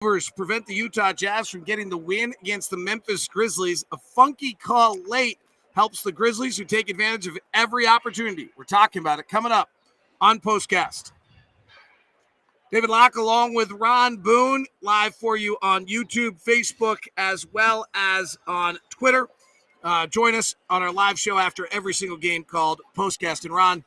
Prevent the Utah Jazz from getting the win against the Memphis Grizzlies. A funky call late helps the Grizzlies, who take advantage of every opportunity. We're talking about it coming up on POSTCAST. David Locke along with Ron Boone live for you on YouTube, Facebook, as well as on Twitter. Join us on our live show after every single game called POSTCAST. And Ron,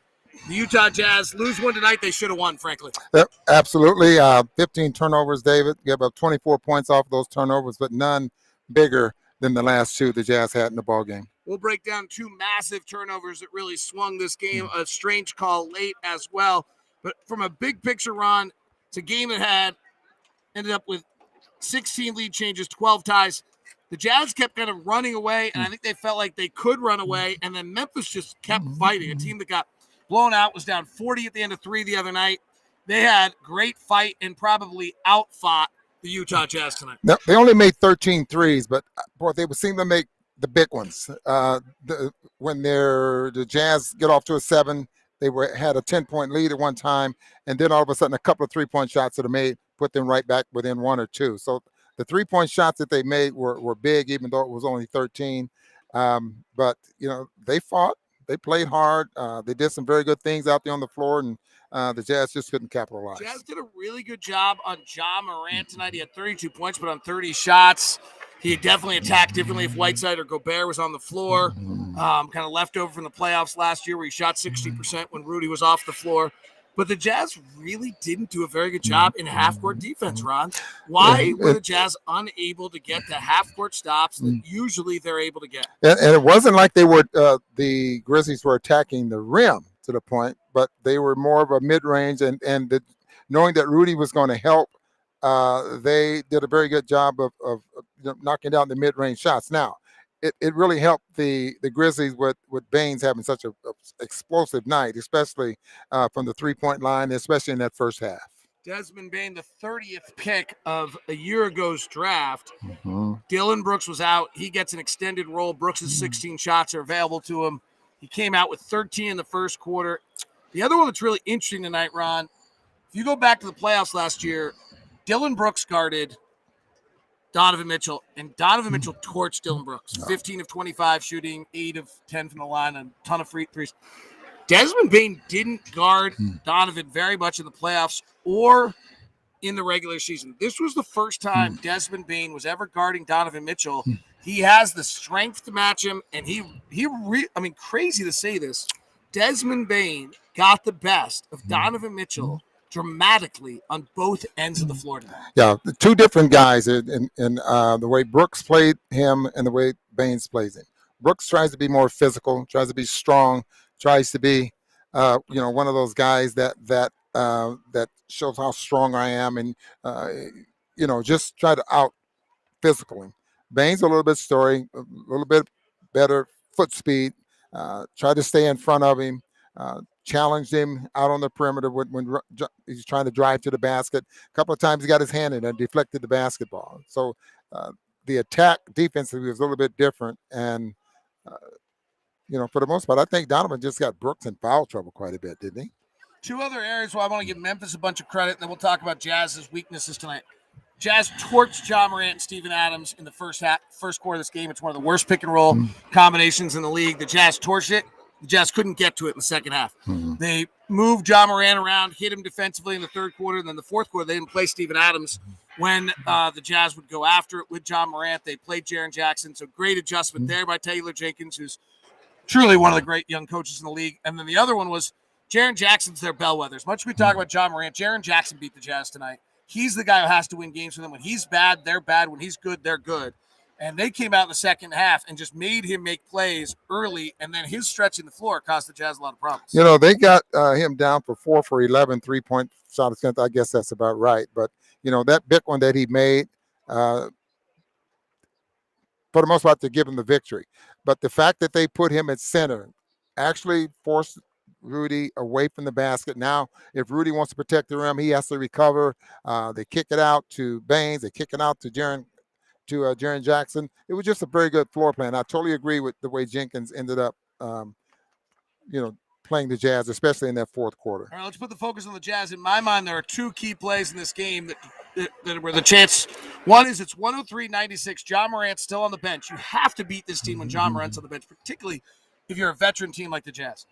the Utah Jazz lose one tonight. They should have won, frankly. Yep, absolutely. 15 turnovers, David. Gave up 24 points off those turnovers, but none bigger than the last two the Jazz had in the ballgame. We'll break down two massive turnovers that really swung this game. A strange call late as well. But from a big picture, Ron, it's a game that ended up with 16 lead changes, 12 ties. The Jazz kept kind of running away, and I think they felt like they could run away, and then Memphis just kept fighting. A team that got blown out was down 40 at the end of 3 the other night. They had great fight and probably outfought the Utah Jazz tonight. No, they only made 13 threes, but boy, they would seem to make the big ones. When the Jazz get off to a 7, they had a 10-point lead at one time, and then all of a sudden a couple of 3-point shots that are made put them right back within 1 or 2. So the 3-point shots that they made were big, even though it was only 13. But, they fought. They played hard. They did some very good things out there on the floor, and the Jazz just couldn't capitalize. Jazz did a really good job on Ja Morant tonight. He had 32 points, but on 30 shots. He definitely attacked differently if Whiteside or Gobert was on the floor. Kind of left over from the playoffs last year where he shot 60% when Rudy was off the floor. But the Jazz really didn't do a very good job in half-court defense, Ron. Why were the Jazz unable to get the half-court stops that usually they're able to get? And it wasn't like the Grizzlies were attacking the rim to the point, but they were more of a mid-range. And knowing that Rudy was going to help, they did a very good job of knocking down the mid-range shots. Now, it really helped the Grizzlies with Baines having such a explosive night, especially from the 3-point line, especially in that first half. Desmond Bane, the 30th pick of a year ago's draft. Dylan Brooks was out. He gets an extended role. Brooks' 16 shots are available to him. He came out with 13 in the first quarter. The other one that's really interesting tonight, Ron, if you go back to the playoffs last year, Dylan Brooks guarded Donovan Mitchell, and Donovan Mitchell torched Dylan Brooks. 15 of 25 shooting, 8 of 10 from the line, and a ton of free threes. Desmond Bane didn't guard Donovan very much in the playoffs or in the regular season. This was the first time Desmond Bane was ever guarding Donovan Mitchell. He has the strength to match him, and crazy to say this, Desmond Bane got the best of Donovan Mitchell dramatically on both ends of the floor tonight. Yeah, the two different guys in the way Brooks played him and the way Baines plays him. Brooks tries to be more physical, tries to be strong, tries to be, one of those guys that shows how strong I am, and just try to out physical him. Baines a little bit story, a little bit better foot speed. Try to stay in front of him. Challenged him out on the perimeter when he's trying to drive to the basket. A couple of times he got his hand in and deflected the basketball. So the attack defensively was a little bit different. And, for the most part, I think Donovan just got Brooks in foul trouble quite a bit, didn't he? Two other areas where I want to give Memphis a bunch of credit, and then we'll talk about Jazz's weaknesses tonight. Jazz torched Ja Morant and Steven Adams in the first quarter of this game. It's one of the worst pick-and-roll combinations in the league. The Jazz torched it. The Jazz couldn't get to it in the second half. They moved Ja Morant around, hit him defensively in the third quarter, and then the fourth quarter, they didn't play Steven Adams when the Jazz would go after it with Ja Morant. They played Jaren Jackson, so great adjustment there by Taylor Jenkins, who's truly one of the great young coaches in the league. And then the other one was Jaren Jackson's their bellwether. As much as we talk about Ja Morant, Jaren Jackson beat the Jazz tonight. He's the guy who has to win games for them. When he's bad, they're bad. When he's good, they're good. And they came out in the second half and just made him make plays early, and then his stretching the floor cost the Jazz a lot of problems. They got him down for 4 for 11 3-point shot attempt. I guess that's about right. But, that big one that he made, for the most part, to give him the victory. But the fact that they put him at center actually forced Rudy away from the basket. Now, if Rudy wants to protect the rim, he has to recover. They kick it out to Baines. They kick it out to Jaren Jackson. It was just a very good floor plan. I totally agree with the way Jenkins ended up, playing the Jazz, especially in that fourth quarter. All right, let's put the focus on the Jazz. In my mind, there are two key plays in this game that were the chance. One is it's 103-96. John Morant's still on the bench. You have to beat this team when John Morant's on the bench, particularly if you're a veteran team like the Jazz.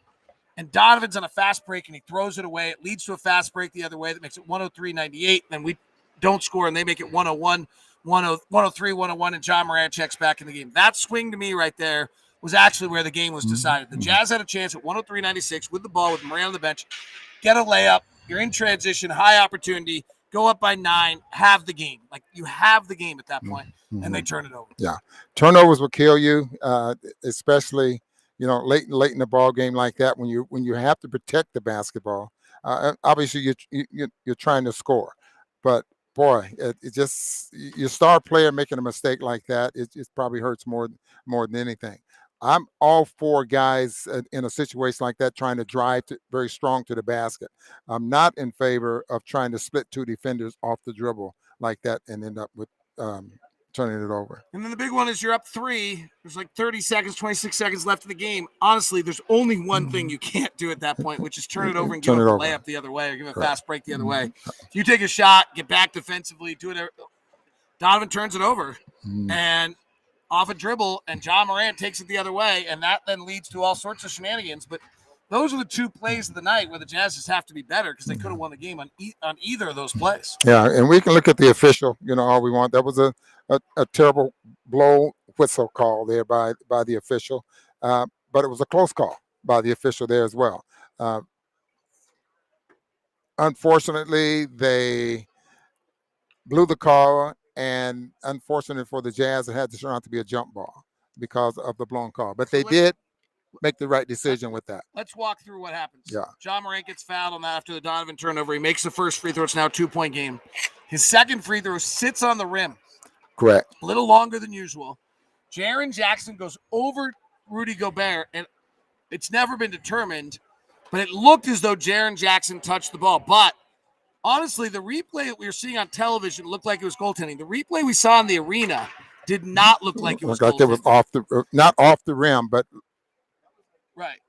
And Donovan's on a fast break, and he throws it away. It leads to a fast break the other way that makes it 103-98. Then we don't score, and they make it 101, 103, 101, and John Morant checks back in the game. That swing to me right there was actually where the game was decided. The Jazz had a chance at 103-96 with the ball with Morant on the bench. Get a layup. You're in transition, high opportunity. Go up by 9, have the game. Like, you have the game at that point, and they turn it over. Yeah. Turnovers will kill you, especially – late in the ball game like that, when you have to protect the basketball. Obviously, you're trying to score, but boy, it just, your star player making a mistake like that, it probably hurts more than anything. I'm all for guys in a situation like that trying to drive very strong to the basket. I'm not in favor of trying to split two defenders off the dribble like that and end up with turning it over. And then the big one is you're up 3. There's like 30 seconds, 26 seconds left in the game. Honestly, there's only one thing you can't do at that point, which is turn it over and give a layup the other way or give a fast break the other way. If you take a shot, get back defensively, do it. Donovan turns it over and off a dribble, and John Morant takes it the other way, and that then leads to all sorts of shenanigans. But those are the two plays of the night where the Jazz just have to be better because they could have won the game on either of those plays. Yeah, and we can look at the official, all we want. That was a terrible blow whistle call there by the official, but it was a close call by the official there as well. Unfortunately, they blew the call, and unfortunately for the Jazz, it had to turn out to be a jump ball because of the blown call. But they did make the right decision with that. Let's walk through what happens. Yeah. John Morant gets fouled on that after the Donovan turnover. He makes the first free throw. It's now a 2-point game. His second free throw sits on the rim. Correct. A little longer than usual. Jaren Jackson goes over Rudy Gobert, and it's never been determined, but it looked as though Jaren Jackson touched the ball. But honestly, the replay that we were seeing on television looked like it was goaltending. The replay we saw in the arena did not look like it was goaltending. It was not off the rim, but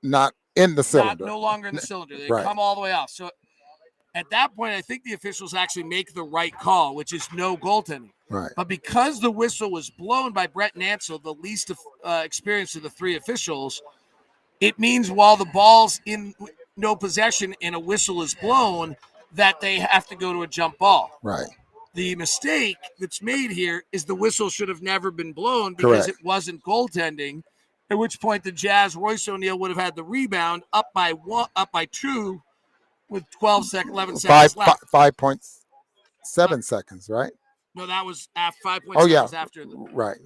not in the cylinder. No longer in the cylinder. They come all the way off. So at that point, I think the officials actually make the right call, which is no goaltending. Right. But because the whistle was blown by Brett Nansel, the least experienced of the 3 officials, it means while the ball's in no possession and a whistle is blown, that they have to go to a jump ball. Right. The mistake that's made here is the whistle should have never been blown because it wasn't goaltending, at which point the Jazz, Royce O'Neal, would have had the rebound up by 2 with 11 seconds left. 5.7 seconds, right? No, that was 5.7 after. Right.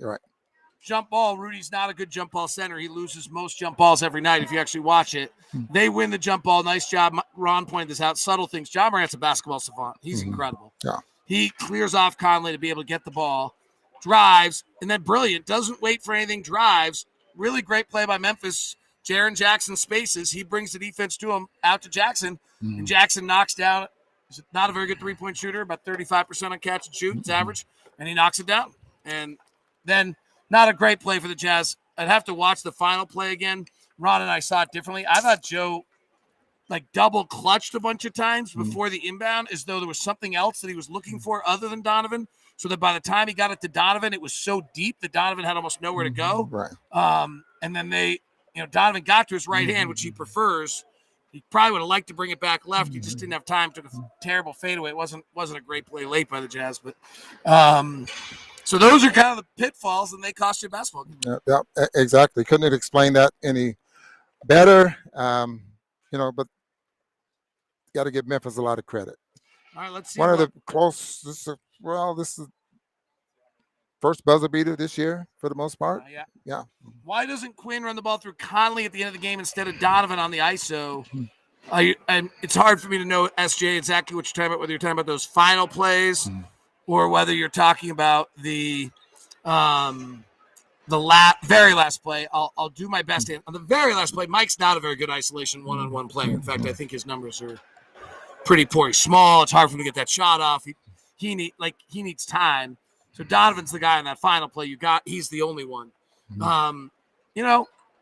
Jump ball, Rudy's not a good jump ball center. He loses most jump balls every night if you actually watch it. They win the jump ball. Nice job. Ron pointed this out. Subtle things. John Morant's a basketball savant. He's incredible. Yeah. He clears off Conley to be able to get the ball, drives, and then brilliant. Doesn't wait for anything, drives. Really great play by Memphis. Jaren Jackson spaces. He brings the defense to him, out to Jackson, and Jackson knocks down. He's not a very good three-point shooter, about 35% on catch and shoot. It's average, and he knocks it down. And then not a great play for the Jazz. I'd have to watch the final play again. Ron and I saw it differently. I thought Joe double clutched a bunch of times before the inbound as though there was something else that he was looking for other than Donovan, so that by the time he got it to Donovan, it was so deep that Donovan had almost nowhere to go. Right. And then Donovan got to his right hand, which he prefers. He probably would have liked to bring it back left. He just didn't have time. Took a terrible fadeaway. It wasn't a great play late by the Jazz, but so those are kind of the pitfalls, and they cost you a basketball game. Yeah, exactly. Couldn't have explained that any better. But got to give Memphis a lot of credit. All right, let's see. One of the close. This is first buzzer beater this year for the most part. Yeah. Why doesn't Quinn run the ball through Conley at the end of the game instead of Donovan on the ISO? And it's hard for me to know, SJ, exactly what you're talking about, whether you're talking about those final plays or whether you're talking about the very last play. I'll do my best. On the very last play, Mike's not a very good isolation one-on-one player. In fact, I think his numbers are pretty poor. He's small. It's hard for him to get that shot off. He needs time. So Donovan's the guy on that final play. He's the only one.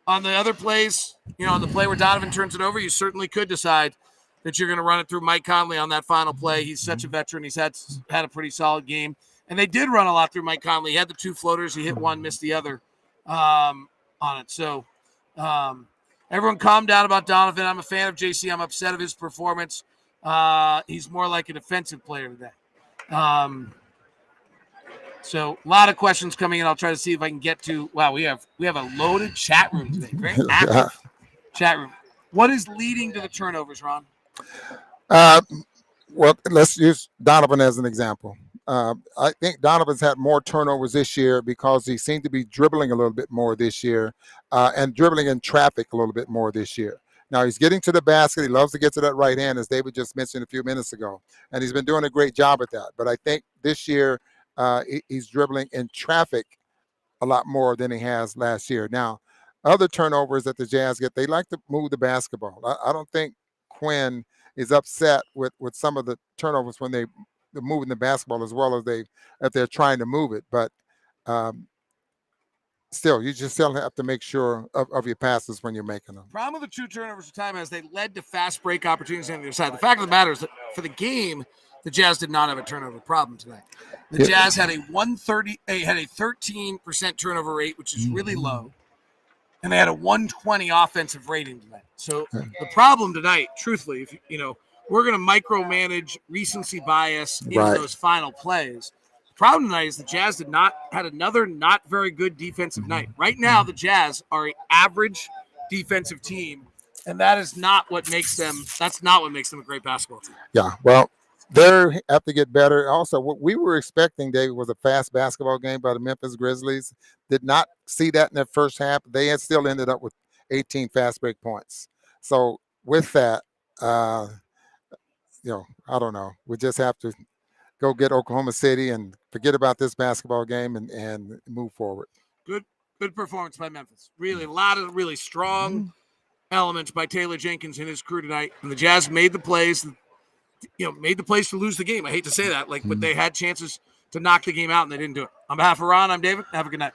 On the other plays, on the play where Donovan turns it over, you certainly could decide that you're going to run it through Mike Conley on that final play. He's such a veteran. He's had a pretty solid game. And they did run a lot through Mike Conley. He had the 2 floaters. He hit one, missed the other on it. So everyone calm down about Donovan. I'm a fan of JC. I'm upset of his performance. He's more like a defensive player today. So a lot of questions coming in. I'll try to see if I can get to. Wow, we have a loaded chat room today. Very active chat room. What is leading to the turnovers, Ron? Well, let's use Donovan as an example. I think Donovan's had more turnovers this year because he seemed to be dribbling a little bit more this year and dribbling in traffic a little bit more this year. Now, he's getting to the basket. He loves to get to that right hand, as David just mentioned a few minutes ago. And he's been doing a great job at that. But I think this year he's dribbling in traffic a lot more than he has last year. Now, other turnovers that the Jazz get, they like to move the basketball. I don't think Quinn is upset with some of the turnovers when they're moving the basketball as well as if they're trying to move it. But still, you just still have to make sure of your passes when you're making them. Problem with the 2 turnovers at time is they led to fast break opportunities on the other side. The fact of the matter is that for the game, the Jazz did not have a turnover problem tonight. The Jazz had a 13% turnover rate, which is really low, and they had a 120 offensive rating tonight. So the problem tonight, truthfully, if we're going to micromanage recency bias in those final plays. The problem tonight is the Jazz had another not very good defensive night. Right now, the Jazz are an average defensive team, and that is not what makes them. That's not what makes them a great basketball team. Yeah, well, they have to get better. Also, what we were expecting, David, was a fast basketball game by the Memphis Grizzlies. Did not see that in their first half. They had still ended up with 18 fast break points. So with that, I don't know. We just have to go get Oklahoma City and forget about this basketball game and move forward. Good performance by Memphis. Really, a lot of really strong elements by Taylor Jenkins and his crew tonight. And the Jazz made the plays, made the plays to lose the game. I hate to say that, but they had chances to knock the game out and they didn't do it. On behalf of Ron, I'm David. Have a good night.